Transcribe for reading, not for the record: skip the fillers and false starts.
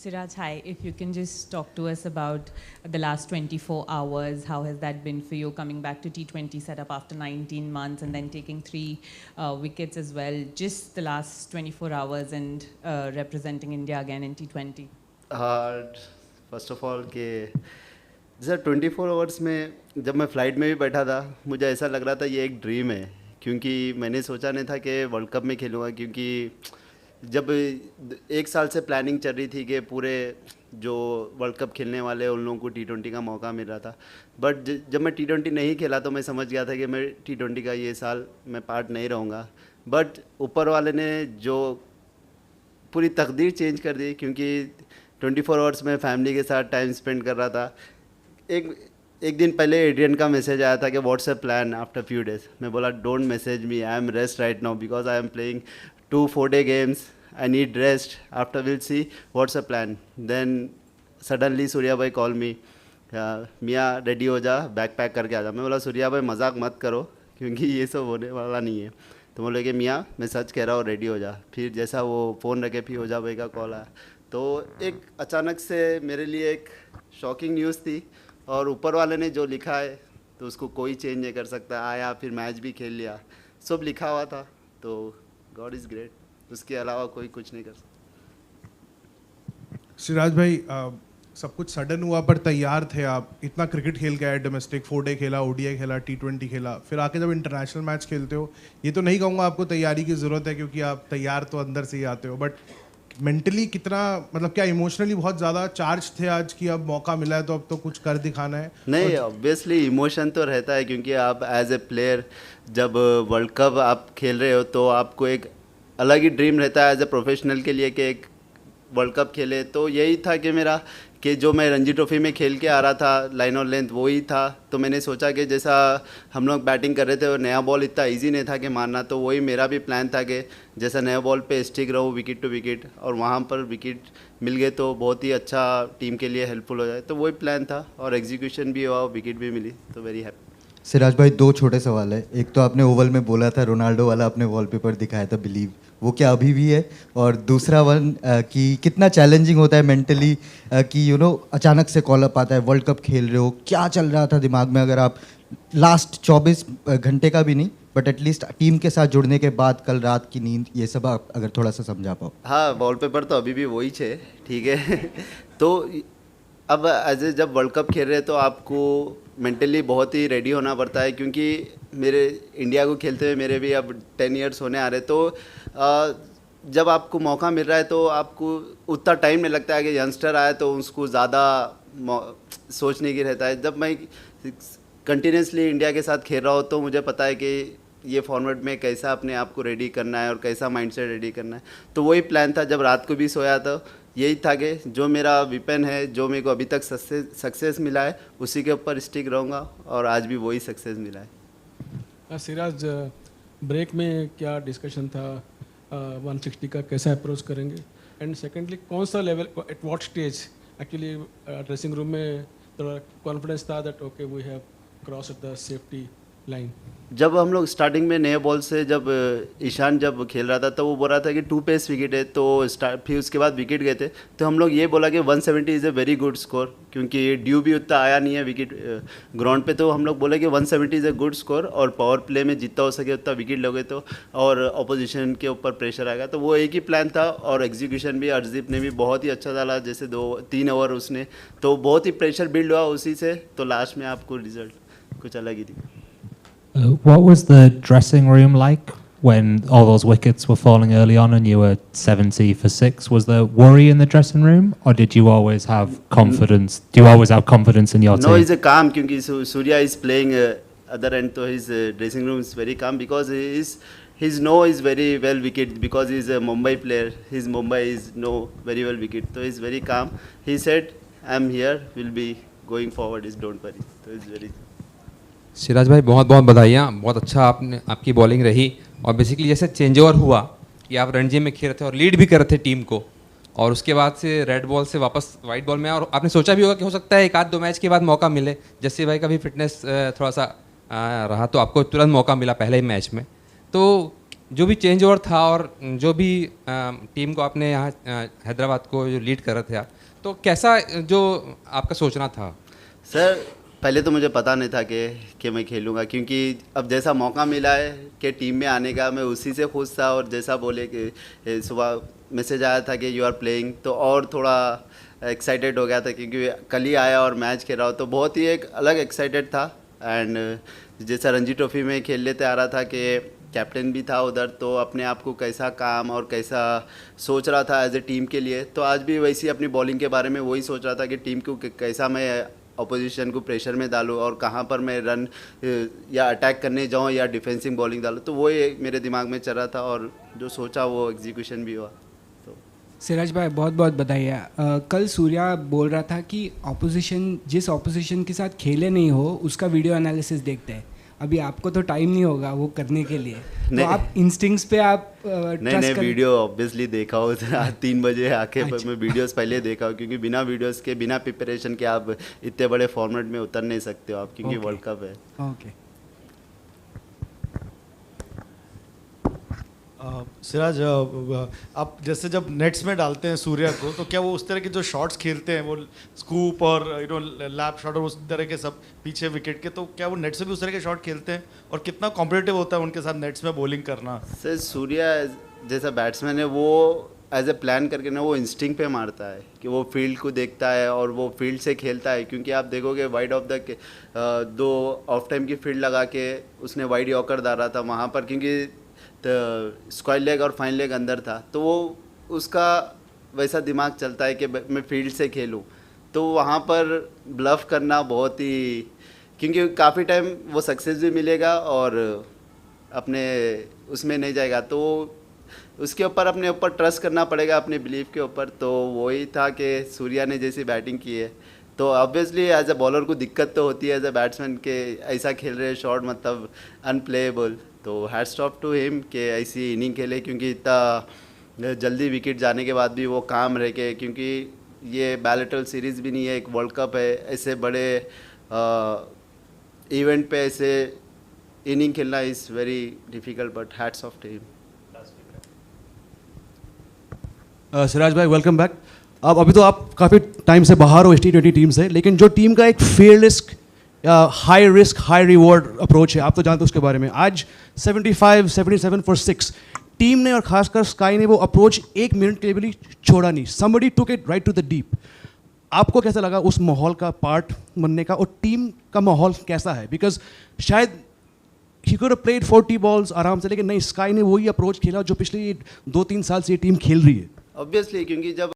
Siraj, hi. If you can just talk to us about the last 24 hours, how has that been for you coming back to T20 setup after 19 months and then taking 3 wickets as well? Just the last 24 hours and representing India again in T20. First of all कि जैसे 24 hours में जब मैं flight में भी बैठा था मुझे ऐसा लग रहा था ये एक ड्रीम है, क्योंकि मैंने सोचा नहीं था कि वर्ल्ड कप में खेलूँगा, क्योंकि जब 1 साल से प्लानिंग चल रही थी कि पूरे जो वर्ल्ड कप खेलने वाले उन लोगों को T20 का मौका मिल रहा था। बट जब मैं T20 नहीं खेला तो मैं समझ गया था कि मैं T20 का ये साल मैं पार्ट नहीं रहूँगा। बट ऊपर वाले ने जो पूरी तकदीर चेंज कर दी, क्योंकि 24 आवर्स में फैमिली के साथ टाइम स्पेंड कर रहा था। एक दिन पहले एड्रियन का मैसेज आया था कि WhatsApp plan after few days. मैं बोला don't message me, I am rest right now because I am playing 2 4-day games, I need rest, after will see WhatsApp plan. Then suddenly Surya भाई call मी, मियाँ ready हो जा, bag pack करके आ जा। मैं बोला सूर्या भाई मजाक मत करो, क्योंकि ये सब होने वाला नहीं है। तो बोले कि मियाँ मैं सच कह रहा हूँ, रेडी हो जा। फिर जैसा वो फ़ोन रखे फिर ओझा भाई का कॉल आया, तो एक अचानक से मेरे लिए एक शॉकिंग न्यूज़ थी। और ऊपर वाले ने जो लिखा है तो उसको कोई चेंज नहीं कर सकता। आया फिर मैच भी खेल लिया, सब लिखा हुआ था, तो गॉड इज़ ग्रेट, उसके अलावा कोई कुछ नहीं कर सकता। सिराज भाई, सब कुछ सडन हुआ पर तैयार थे आप। इतना क्रिकेट खेल के आए, डोमेस्टिक 4-day खेला, ODI खेला, T20 खेला, फिर आके जब इंटरनेशनल मैच खेलते हो, ये तो नहीं कहूँगा आपको तैयारी की ज़रूरत है क्योंकि आप तैयार तो अंदर से ही आते हो, बट मेंटली कितना, मतलब क्या इमोशनली बहुत ज़्यादा चार्ज थे आज कि अब मौका मिला है तो अब तो कुछ कर दिखाना है? नहीं, ऑब्वियसली इमोशन तो रहता है, क्योंकि आप एज ए प्लेयर जब वर्ल्ड कप आप खेल रहे हो तो आपको एक अलग ही ड्रीम रहता है एज ए प्रोफेशनल के लिए कि एक वर्ल्ड कप खेले। तो यही था कि मेरा कि जो मैं रणजी ट्रॉफी में खेल के आ रहा था लाइन और लेंथ वही था। तो मैंने सोचा कि जैसा हम लोग बैटिंग कर रहे थे और नया बॉल इतना इजी नहीं था कि मारना, तो वही मेरा भी प्लान था कि जैसा नया बॉल पे स्टिक रहूँ विकेट टू विकेट, और वहाँ पर विकेट मिल गए तो बहुत ही अच्छा टीम के लिए हेल्पफुल हो जाए। तो वही प्लान था और एग्जीक्यूशन भी हुआ, विकेट भी मिली, तो वेरी हैप्पी। सिराज भाई, 2 छोटे सवाल है। एक तो आपने ओवल में बोला था रोनाल्डो वाला आपने वॉलपेपर दिखाया था बिलीव, वो क्या अभी भी है? और दूसरा वन कि कितना चैलेंजिंग होता है मेंटली कि अचानक से कॉल अप आता है, वर्ल्ड कप खेल रहे हो, क्या चल रहा था दिमाग में? अगर आप लास्ट 24 घंटे का भी नहीं बट एटलीस्ट टीम के साथ जुड़ने के बाद कल रात की नींद, ये सब आप अगर थोड़ा सा समझा पाओ। हाँ, वॉलपेपर तो अभी भी वही है, ठीक है। तो अब एज ए जब वर्ल्ड कप खेल रहे हैं तो आपको मेंटली बहुत ही रेडी होना पड़ता है, क्योंकि मेरे इंडिया को खेलते हुए मेरे भी अब 10 ईयर्स होने आ रहे। तो जब आपको मौका मिल रहा है तो आपको उतना टाइम नहीं लगता है कि यंगस्टर आए तो उसको ज़्यादा सोचने की रहता है। जब मैं कंटिन्यूसली इंडिया के साथ खेल रहा हूँ तो मुझे पता है कि ये फॉर्मेट में कैसा अपने आप को रेडी करना है और कैसा माइंडसेट रेडी करना है। तो वही प्लान था। जब रात को भी सोया तो यही था कि जो मेरा विपन है, जो मेरे को अभी तक सक्सेस मिला है, उसी के ऊपर स्टिक रहूँगा, और आज भी वही सक्सेस मिला है। सिराज, ब्रेक में क्या डिस्कशन था 160 का, कैसा अप्रोच करेंगे? एंड सेकेंडली, कौन सा level, at what stage actually dressing room में थोड़ा कॉन्फिडेंस था that okay we have crossed the safety line? जब हम लोग स्टार्टिंग में नए बॉल से जब ईशान जब खेल रहा था तो वो बोल रहा था कि 2 पेस विकेट है, तो फिर उसके बाद विकेट गए थे, तो हम लोग ये बोला कि 170 is a very good score, क्योंकि ड्यू भी उतना आया नहीं है विकेट ग्राउंड पे। तो हम लोग बोले कि 170 इज़ ए गुड स्कोर, और पावर प्ले में जितना हो सके उतना विकेट लोगे तो और अपोजिशन के ऊपर प्रेशर आएगा। तो वो एक ही प्लान था, और एग्जीक्यूशन भी अर्शदीप ने भी बहुत ही अच्छा डाला, जैसे 2-3 ओवर उसने, तो बहुत ही प्रेशर बिल्ड हुआ उसी से, तो लास्ट में आपको रिजल्ट कुछ अलग ही थी। What was the dressing room like when all those wickets were falling early on and you were 70 for 6? Was there worry in the dressing room, or did you always have confidence? Do you always have confidence in your team? No, he's a calm, क्योंकि Surya is playing other end, so his dressing room is very calm because his know is very well wicket, because he's a Mumbai player. His Mumbai is know very well wicket, so he's very calm. He said, "I'm here. We'll be going forward. Don't worry." So it's very. Siraj भाई, बहुत बहुत बधाइयाँ, बहुत अच्छा आपकी bowling रही। और basically जैसे चेंज ओवर हुआ कि आप रणजी में खेल रहे थे और लीड भी कर रहे थे टीम को, और उसके बाद से रेड बॉल से वापस वाइट बॉल में, और आपने सोचा भी होगा कि हो सकता है 1-2 मैच के बाद मौका मिले। जस्सी भाई का भी फिटनेस थोड़ा सा रहा, तो आपको तुरंत मौका मिला पहले ही मैच में। तो जो भी चेंज ओवर था और जो भी टीम को आपने यहाँ हैदराबाद को जो लीड कर रहे थे आप, तो कैसा जो आपका सोचना था? सर पहले तो मुझे पता नहीं था कि मैं खेलूँगा, क्योंकि अब जैसा मौका मिला है कि टीम में आने का, मैं उसी से खुश था। और जैसा बोले कि सुबह मैसेज आया था कि यू आर प्लेइंग, तो और थोड़ा एक्साइटेड हो गया था, क्योंकि कल ही आया और मैच खेल रहा हो, तो बहुत ही एक अलग एक्साइटेड था। एंड जैसा रणजी ट्रॉफी में खेल लेते आ रहा था कि कैप्टन भी था उधर, तो अपने आप को कैसा काम और कैसा सोच रहा था एज ए टीम के लिए, तो आज भी वैसी अपनी बॉलिंग के बारे में वही सोच रहा था कि टीम को कैसा मैं अपोजिशन को प्रेशर में डालूँ और कहाँ पर मैं रन या अटैक करने जाऊँ या डिफेंसिव बॉलिंग डालूँ, तो वो मेरे दिमाग में चल रहा था और जो सोचा वो एग्जीक्यूशन भी हुआ। तो सिराज भाई बहुत बहुत बधाई। कल सूर्या बोल रहा था कि जिस ऑपोजिशन के साथ खेले नहीं हो उसका वीडियो एनालिसिस देखते हैं। अभी आपको तो टाइम नहीं होगा वो करने के लिए, तो आप इंस्टिंक्ट्स पे आप नहीं वीडियो ऑब्वियसली देखा हो। 3 बजे आके अच्छा। मैं वीडियोस पहले देखा हूँ, क्योंकि बिना वीडियोस के बिना प्रिपरेशन के आप इतने बड़े फॉर्मेट में उतर नहीं सकते हो आप, क्योंकि वर्ल्ड कप है। ओके सिराज, आप जैसे जब नेट्स में डालते हैं सूर्या को, तो क्या वो उस तरह के जो शॉट्स खेलते हैं, वो स्कूप और लैप शॉट और उस तरह के सब पीछे विकेट के, तो क्या वो नेट से भी उस तरह के शॉट खेलते हैं? और कितना कॉम्पिटिटिव होता है उनके साथ नेट्स में बॉलिंग करना? सर सूर्या जैसा बैट्समैन है, वो एज ए प्लान करके ना वो इंस्टिंक्ट पे मारता है कि वो फील्ड को देखता है और वो फील्ड से खेलता है। क्योंकि आप देखोगे wide of the 2 of time की फील्ड लगा के उसने वाइड यॉर्कर डाला था वहाँ पर, क्योंकि तो स्क्वायर लेग और फाइन लेग अंदर था, तो वो उसका वैसा दिमाग चलता है कि मैं फील्ड से खेलूं, तो वहाँ पर ब्लफ करना बहुत ही, क्योंकि काफ़ी टाइम वो सक्सेस भी मिलेगा और अपने उसमें नहीं जाएगा, तो उसके ऊपर अपने ऊपर ट्रस्ट करना पड़ेगा, अपने बिलीफ के ऊपर। तो वही था कि सूर्या ने जैसी बैटिंग की है, तो ऑब्वियसली एज ए बॉलर को दिक्कत तो होती है एज ए बैट्समैन के ऐसा खेल रहे शॉट मतलब अनप्लेएबल, तो हैट्स ऑफ टू हिम कि ऐसी इनिंग खेले, क्योंकि इतना जल्दी विकेट जाने के बाद भी वो काम रह के, क्योंकि ये बैलेटल सीरीज़ भी नहीं है, एक वर्ल्ड कप है, ऐसे बड़े इवेंट पे ऐसे इनिंग खेलना is very difficult, but hats off to him. Siraj भाई वेलकम बैक। अब अभी तो आप काफ़ी टाइम से बाहर हो इस T20 टीम से, लेकिन जो टीम का एक fearless high risk high reward approach है, आप तो जानते हो उसके बारे में। आज 75-77 फॉर 6 टीम ने और खासकर स्काई ने वो अप्रोच 1 मिनट के लिए भी छोड़ा नहीं। Somebody took it right to the deep. आपको कैसा लगा उस माहौल का पार्ट बनने का, और टीम का माहौल कैसा है? बिकॉज शायद he could have played 40 balls आराम से, लेकिन नहीं, स्काई ने वही अप्रोच खेला जो पिछले 2-3 साल से ये टीम खेल रही है। ऑब्वियसली, क्योंकि जब